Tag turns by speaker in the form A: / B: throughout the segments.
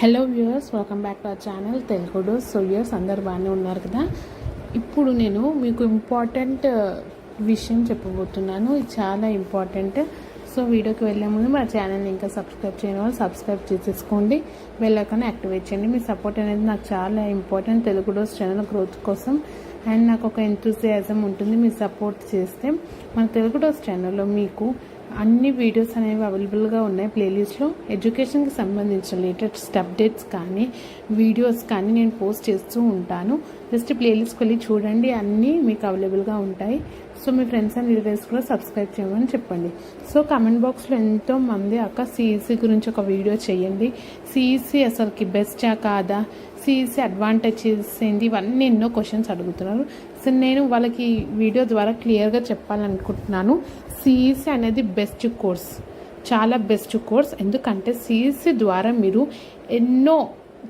A: Hello viewers, welcome back to our channel Telugu dose. So viewers అందరు బాగానే ఉన్నారు కదా. ఇప్పుడు నేను మీకు ఇంపార్టెంట్ విషయం చెప్పబోతున్నాను. ఇది చాలా ఇంపార్టెంట్. సో వీడియోకి వెళ్ళే ముందు మా ఛానల్ని ఇంకా సబ్స్క్రైబ్ చేయని వాళ్ళు సబ్స్క్రైబ్ చేసేసుకోండి, బెల్ ఐకాన్ యాక్టివేట్ చేయండి. మీ సపోర్ట్ అనేది నాకు చాలా important Telugu dose channel growth కోసం. అండ్ నాకు ఒక ఎంతూజియాజం ఉంటుంది మీరు సపోర్ట్ చేస్తే. మన తెలుగు డోస్ ఛానల్లో మీకు అన్ని వీడియోస్ అనేవి అవైలబుల్గా ఉన్నాయి ప్లేలిస్ట్లో. ఎడ్యుకేషన్కి సంబంధించిన లేటెస్ట్ అప్డేట్స్ కానీ వీడియోస్ కానీ నేను పోస్ట్ చేస్తూ ఉంటాను. జస్ట్ ప్లేలిస్ట్కి వెళ్ళి చూడండి, అన్నీ మీకు అవైలబుల్గా ఉంటాయి. So me friends and relatives కూడా సబ్స్క్రైబ్ చేయమని చెప్పండి. సో కామెంట్ బాక్స్లో ఎంతోమంది అక్క సిఈసి గురించి ఒక వీడియో చేయండి, సిఈసి అసలుకి బెస్టా కాదా, సిఈసి అడ్వాంటేజెస్ ఏంటి, ఇవన్నీ ఎన్నో క్వశ్చన్స్ అడుగుతున్నారు. సో నేను వాళ్ళకి వీడియో ద్వారా క్లియర్గా చెప్పాలనుకుంటున్నాను. సిఈసి అనేది బెస్ట్ కోర్స్, చాలా బెస్ట్ కోర్స్. ఎందుకంటే సిఈసి ద్వారా మీరు ఎన్నో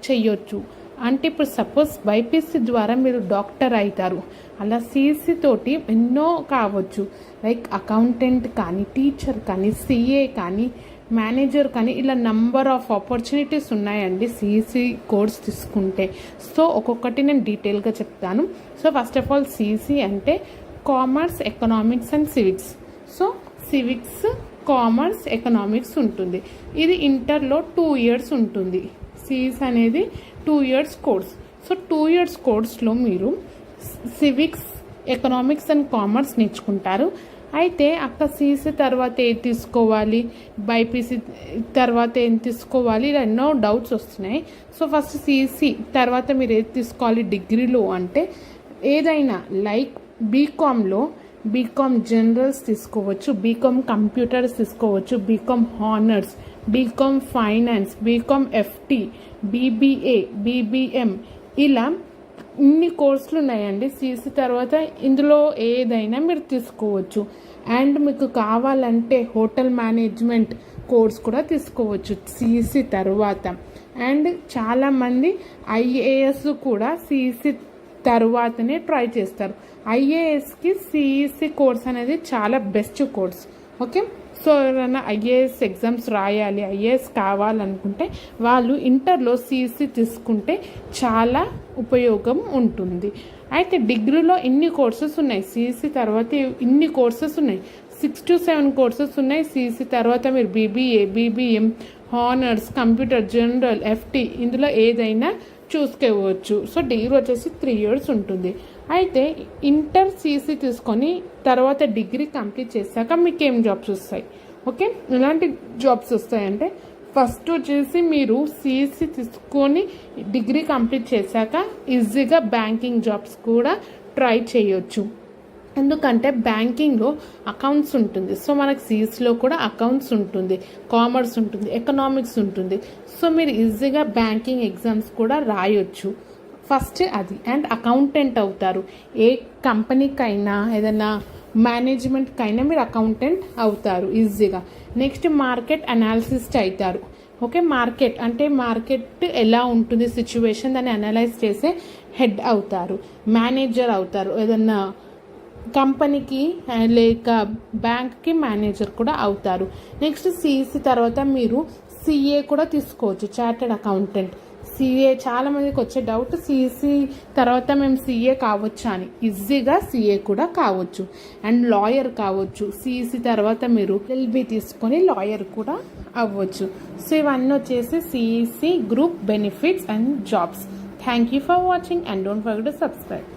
A: చెయ్యొచ్చు. అంటే ఇప్పుడు సపోజ్ బైపీసీ ద్వారా మీరు డాక్టర్ అవుతారు, అలా సిఈసి తోటి ఎన్నో కావచ్చు. లైక్ అకౌంటెంట్ కానీ, టీచర్ కానీ, సిఏ కానీ, మేనేజర్ కానీ, ఇలా నంబర్ ఆఫ్ ఆపర్చునిటీస్ ఉన్నాయండి సిఈసి కోర్స్ తీసుకుంటే. సో ఒక్కొక్కటి నేను డీటెయిల్గా చెప్తాను. So first of all CEC అంటే commerce, economics and civics. So civics, commerce, economics ఉంటుంది. ఇది ఇంటర్లో 2 years ఉంటుంది. సిఈసి అనేది 2 years కోర్స్. సో 2 years కోర్స్లో మీరు సివిక్స్, ఎకనామిక్స్ అండ్ కామర్స్ నేర్చుకుంటారు. అయితే అక్క సిఈసి తర్వాత ఏది తీసుకోవాలి, బైపీసీ తర్వాత ఏం తీసుకోవాలి, ఇలా ఎన్నో డౌట్స్ వస్తున్నాయి. సో ఫస్ట్ సిఈసి తర్వాత మీరు ఏది తీసుకోవాలి డిగ్రీలో అంటే ఏదైనా లైక్ బీకామ్లో బీకామ్ జనరల్స్ తీసుకోవచ్చు, బీకామ్ కంప్యూటర్స్ తీసుకోవచ్చు, BCom honours, BCom finance, BCom FT, BBA, BBM, ఇలా ఇన్ని కోర్సులు ఉన్నాయండి సిఈసి తర్వాత. ఇందులో ఏదైనా మీరు తీసుకోవచ్చు. అండ్ మీకు కావాలంటే హోటల్ మేనేజ్మెంట్ కోర్స్ కూడా తీసుకోవచ్చు సిఈసి తర్వాత. అండ్ చాలామంది ఐఏఎస్ కూడా సిఈసి తర్వాతనే ట్రై చేస్తారు. ఐఏఎస్కి సిఈసి కోర్స్ అనేది చాలా బెస్ట్ కోర్స్. ఓకే, సో ఎవరైనా ఐఏఎస్ ఎగ్జామ్స్ రాయాలి, ఐఏఎస్ కావాలనుకుంటే వాళ్ళు ఇంటర్లో సిఈసి తీసుకుంటే చాలా ఉపయోగం ఉంటుంది. అయితే డిగ్రీలో ఇన్ని కోర్సెస్ ఉన్నాయి, సిఈసి తర్వాత ఇన్ని కోర్సెస్ ఉన్నాయి, 6 to 7 కోర్సెస్ ఉన్నాయి. సిఈసి తర్వాత మీరు BBA, BBM, honours, computer, general, FT, ఇందులో ఏదైనా చూసుకోవచ్చు. సో డిగ్రీ వచ్చేసి 3 years ఉంటుంది. అయితే ఇంటర్ సిఈసి తీసుకొని తర్వాత డిగ్రీ కంప్లీట్ చేశాక మీకు ఏం జాబ్స్ వస్తాయి? ఓకే, ఎలాంటి జాబ్స్ వస్తాయంటే ఫస్ట్ వచ్చేసి మీరు సిఈసి తీసుకొని డిగ్రీ కంప్లీట్ చేశాక ఈజీగా బ్యాంకింగ్ జాబ్స్ కూడా ట్రై చేయొచ్చు. ఎందుకంటే బ్యాంకింగ్లో అకౌంట్స్ ఉంటుంది. సో మనకు సిఈసిలో కూడా అకౌంట్స్ ఉంటుంది, కామర్స్ ఉంటుంది, ఎకనామిక్స్ ఉంటుంది. సో మీరు ఈజీగా బ్యాంకింగ్ ఎగ్జామ్స్ కూడా రాయొచ్చు ఫస్ట్ అది. అండ్ అకౌంటెంట్ అవుతారు. ఏ కంపెనీకైనా ఏదైనా మేనేజ్మెంట్కైనా మీరు అకౌంటెంట్ అవుతారు ఈజీగా. నెక్స్ట్ మార్కెట్ అనాలిసిస్ట్ అవుతారు. ఓకే, మార్కెట్ అంటే మార్కెట్ ఎలా ఉంటుంది సిచ్యువేషన్ దాన్ని అనలైజ్ చేసే హెడ్ అవుతారు. మేనేజర్ అవుతారు, ఏదన్నా కంపెనీకి లేక బ్యాంక్కి మేనేజర్ కూడా అవుతారు. నెక్స్ట్ సిఈసి తర్వాత మీరు సిఏ కూడా తీసుకోవచ్చు, చార్టెడ్ అకౌంటెంట్. సిఏ చాలా మందికి వచ్చే డౌట్, సిఈసి తర్వాత మేము సిఏ కావచ్చా అని. ఈజీగా సిఏ కూడా కావచ్చు. అండ్ లాయర్ కావచ్చు. సిఈసి తర్వాత మీరు ఎల్బీ తీసుకొని లాయర్ కూడా అవ్వచ్చు. సో ఇవన్నీ వచ్చేసి CEC group benefits and jobs. Thank you for watching and don't forget to subscribe.